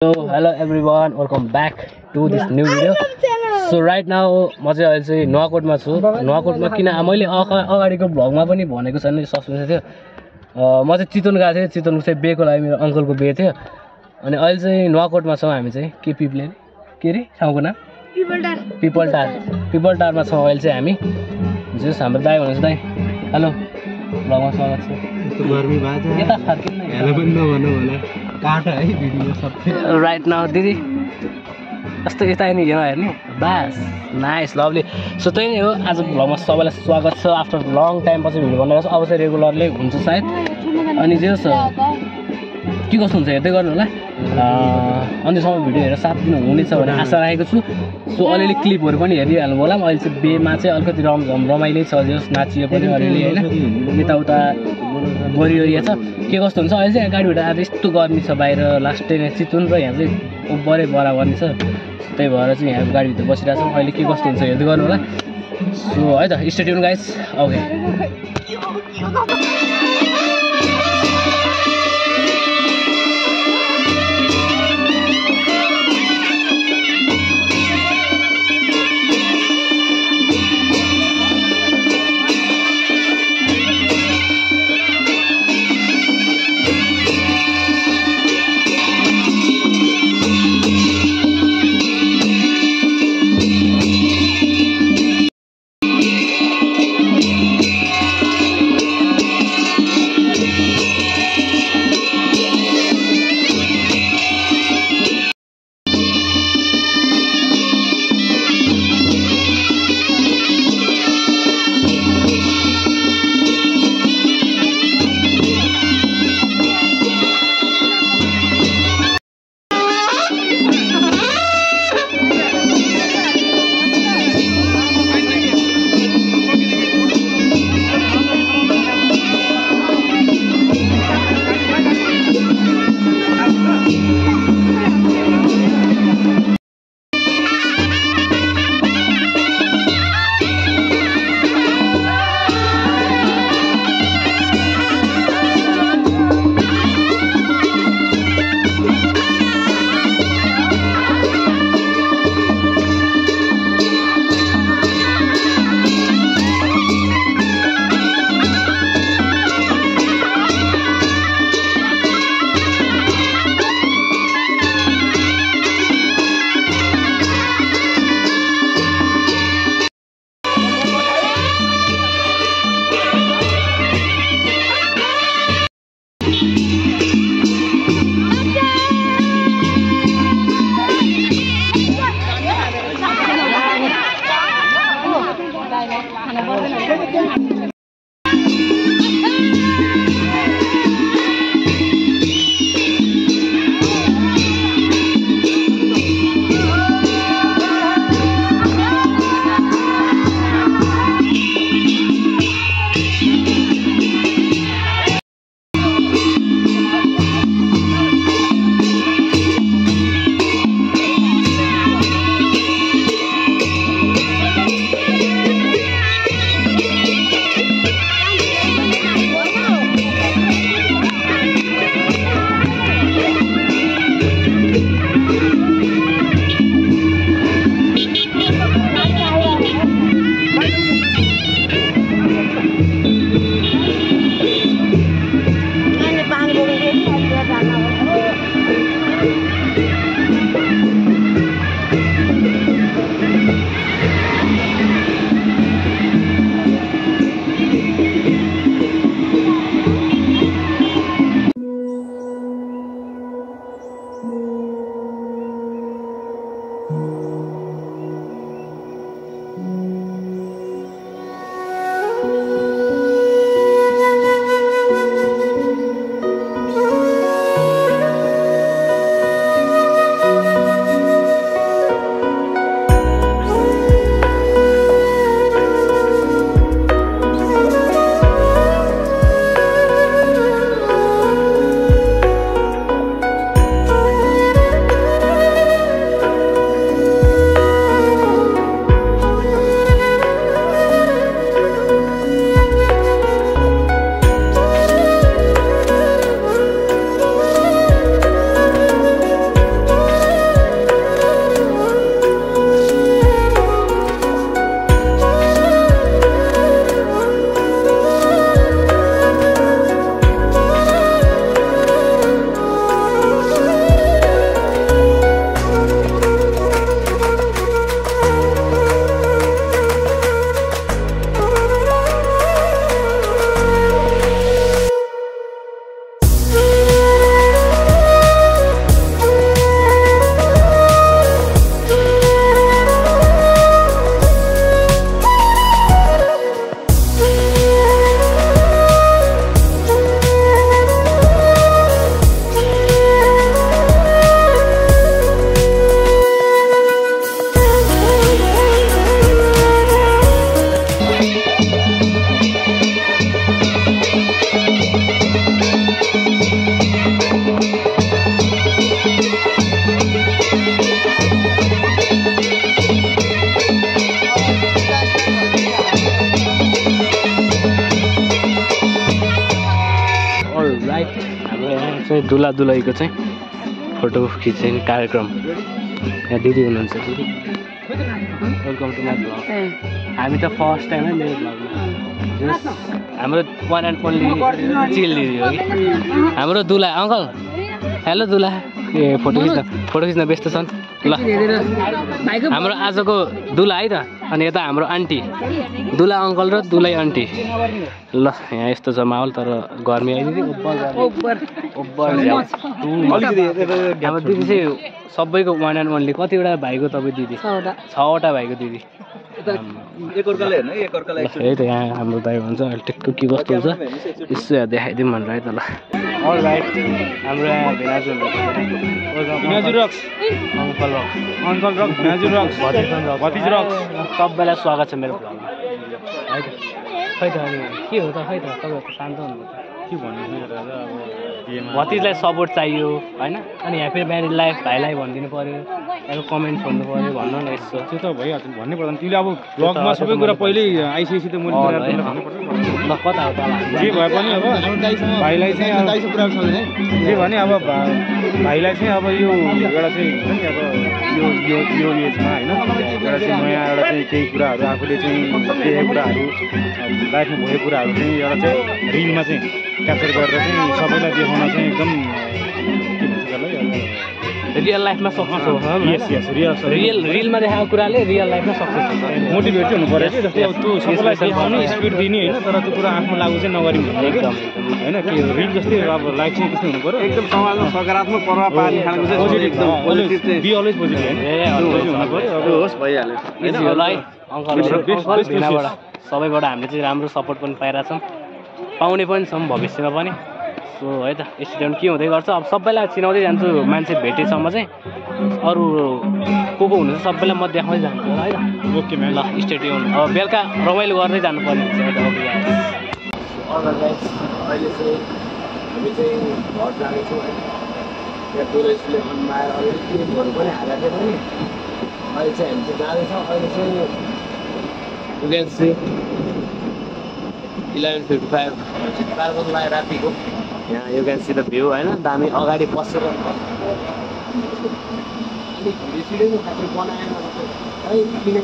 So hello everyone, welcome back to this new video. So right now म चाहिँ अहिले चाहिँ नुवाकोटमा छु. नुवाकोटमा किन मैले अगाडिको भ्लगमा पनि भनेको छैन, सस्पेन्स थियो. म चाहिँ चितवन गएको थिएँ. चितवनको चाहिँ बेको लागि मेरो अंकलको बे थियो. अनि अहिले चाहिँ नुवाकोटमा छौं हामी चाहिँ. के पिपले के रे ठाउँको नाम? पिपलटारमा छौं अहिले चाहिँ हामी. जस हाम्रो दाइ हुनुहुन्छ दाइ. हेलो. भ्लगमा स्वागत छ. यस्तो गर्मी भएको छ. यता फर्किन्न. हेलो पनि नभन्नु होला. काट है भिडियो सब. राइट नाउ दिदी यस्तो यता नि हेर्नु बास नाइस लभली. सो त्यही नै हो आज भ्लगमा सबैलाई स्वागत छ. आफ्टर लङ टाइम पछि भिडियो बनाएको छु. अब चाहिँ रेगुलरली हुन्छ सायद. अनि जे होस् के कस्तो हुन्छ हेर्दै गर्नु होला. अन्त्यसम्म भिडियो हेरेर साथ दिनु हुनेछ भन्ने आशा राखेको छु. सो अलिअलि क्लिपहरू पनि हेरिहाल्नु होला. अहिले चाहिँ बेमा चाहिँ अलिकति रमाइलो छ. जे होस् नाचियो पनि अलिअलि होइन, यताउता गरिरहेको छ. के कस्तो हुन्छ अहिले चाहिँ गाडीबाट आज यस्तो गर्मी छ बाहिर. लास्टै नै चितवन र यहाँ चाहिँ ओभरै बराबर्नी छ. त्यही भएर चाहिँ यहाँ गाडीभित्र बसिरहेको छौँ. अहिले के कस्तो हुन्छ हेर्दै गर्नु होला. सो है त स्टे ट्युन गाइस. ओके दुला दुलहीको चाहिँ फोटो खिच्ने कार्यक्रम। यहाँ दिदी हुनुहुन्छ। दिदी वेलकम टु माई ब्लग। हामी त फर्स्ट टाइम है मेरो ब्लगमा। हाम्रो वान एन्ड ओन्ली चिल दिदी हो कि हाम्रो दुला अङ्कल। हेलो दुला। ए फोटो खिच्न व्यस्त छन् ल। हाम्रो आजको दुला है त अनि यता हाम्रो आन्टी दुला अङ्कल र दुलै आन्टी ल। यहाँ यस्तो छ माहौल तर गर्मी आइदियो हाम्रो दिदी चाहिँ सबैको वान एन्ड ओन्ली। कतिवटा भाइको तपाईँ दिदी? 6वटा भाइको दिदी। यही त यहाँ हाम्रो दाइ भन्छ अहिले टेकको के कस्तो हुन्छ यसो देखाइदिउँ भनेर है त ल। अल राइट हाम्रो यहाँ भेनाजु सबैलाई स्वागत छ मेरो ब्लगमा है त। खै त अनि के हो त खै त तपाईँहरूको शान्त हुनुहुन्छ के भन्नु भतिजलाई सपोर्ट चाहियो होइन। अनि यहाँ फेरि म्यारिडलाई भाइलाई भनिदिनु पऱ्यो यहाँको कमेन्ट छोड्नु पऱ्यो भन्नु न यसो। त्यो त भइहाल्छ भन्नै पर्दैन। तिमीले अब ब्लगमा सबै कुरा पहिल्यै आइसकेपछि त मैले ल कता हो तल जे भए पनि अब भाइलाई चाहिँ जे भने अब भाइलाई चाहिँ अब यो एउटा चाहिँ हुन्छ नि अब यो एजमा होइन एउटा चाहिँ नयाँ एउटा चाहिँ केही कुराहरू आफूले चाहिँ देखेको कुराहरू लाइफमा भएको कुराहरू चाहिँ एउटा चाहिँ रिलमा चाहिँ क्याप्चर गरेर चाहिँ सबैलाई देखाउन चाहिँ एकदम के भन्छ त्यसलाई रियल लाइफमा सक्सेस हो। रिलमा देखाएको कुराले रियल लाइफमा सक्सेस हुन्छ। मोटिभेट चाहिँ हुनु पऱ्यो कि जस्तै अब त्यो सबैलाई देखाउने स्पिड दिने होइन तर त्यो कुरा आफ्नो लागु चाहिँ नगरिम भन्ने एकदम होइन कि रिल जस्तै अब लाइफ चाहिँ त्यस्तै हुनु पऱ्यो एकदम समाजमा सकारात्मक प्रभाव पार्ने खालको चाहिँ एकदम पोजिटिभ चाहिँ बी अलवेज पोजिटिभ होइन हुनु पऱ्यो अब होस् भइहाल्यो। इजी होला है अङ्कल भिनाबाट सबैबाट हामीले चाहिँ राम्रो सपोर्ट पनि पाइरहेछौँ पाउने पनि छौँ भविष्यमा पनि। सो है त स्टुडेन्ट के हुँदै गर्छ अब सबैलाई चिनाउँदै जान्छु मान्छे भेटेसम्म चाहिँ अरू को हुनुहुन्छ सबैलाई म देखाउँदै जान्छु है त। ओके म्याम ल स्टेडियम अब बेलुका रमाइलो गर्दै जानुपर्ने हुन्छ अहिले चाहिँ हामी चाहिँ घर जानेछौँ है। यहाँ टुरिस्टले मनमा आएर अलिकति भोलि पनि हालेको थियो पनि अहिले चाहिँ हामी चाहिँ जाँदैछौँ। अहिले चाहिँ यु क्यान सी 11:55 कार्बन लाग्यो रातिको। यहाँ you can see the view होइन दामी अगाडि बसेर अलिक भिडियो खातिर बनाएन है किन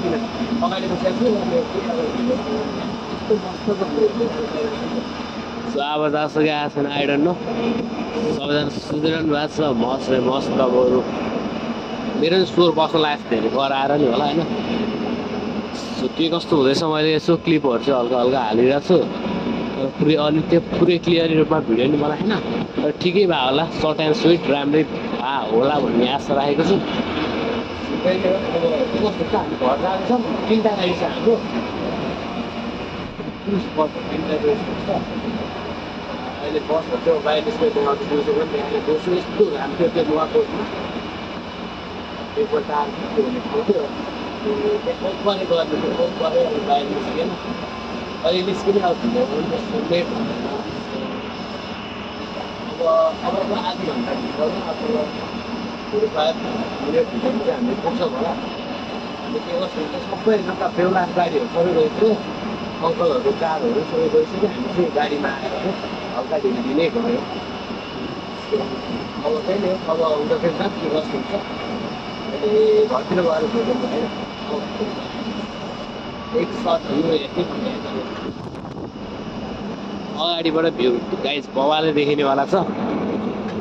अगाडि बसेको सो आवाज आएको कि आएको छैन आई डोन्ट नो। सबैजना सुतिरहनु भएको छ मस्त अब अरू मेरो पनि स्वर बस्न लागेको धेरै घर आएर नि होला होइन। सो के कस्तो हुँदैछ मैले यसो क्लिपहरू चाहिँ हल्का हल्का हालिरहेको छु पुरै क्लियर रूपमा भिडियो नि बनाएन तर ठिकै भयो होला सर्ट एन्ड स्विट राम्रै होला भन्ने आशा राखेको छु। हामी घर जाँदैछौँ 3टा गाडी छ हाम्रो अहिले बसमा त्यो बाहिर निस्केको दिउँसो पनि त्यहाँले दिउँसो यस्तो घाम थियो त्यो नुवाकोटमा एकपल्ट आएको हुने ठाउँ थियो परे गर्नु थियो परे अब बाहिर निस्केन अहिले निस्किने अब लेट अब आधी घन्टा भित्रमा अब 45 मिनट भित्रमा चाहिँ हामीले पुग्छौँ होला। अनि के कस्तो हुन्छ सबै नका बेहुला गाडीहरू सबै गइसक्यो अङ्कलहरू कारहरू सबै गइसक्यो हामी चाहिँ गाडीमा आएर चाहिँ हल्का ढिलो नै गयो। अब त्यही नै अब हुँदाखेरि कहाँ के कस्तो हुन्छ अहिले घरतिर गएर भेट्नु भएन एक सर्ट भ्यू हेर्ने भन्ने अगाडिबाट भ्यू गाइज बवाले देखिनेवाला छ।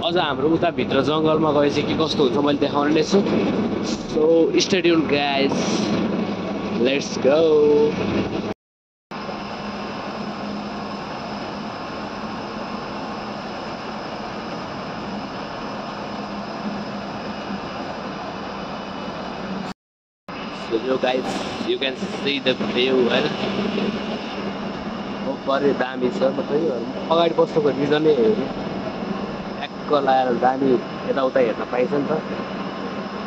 अझ हाम्रो उता भित्र जङ्गलमा गएपछि के कस्तो हुन्छ मैले देखाउने नै छु। So stay tuned guys let's go. So you guys, you can see the view होइन परे दामी छ मतलब अगाडि बस्नुको रिजनै हेर्नु ट्याक्क लगाएर दामी यताउता हेर्न पाइन्छ नि त।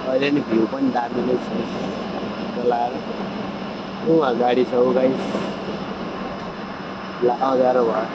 अहिले नि भ्यू पनि दामी नै छ लगाएर उहाँ गाडी छ ऊ गाइस ला अँध्यारो भयो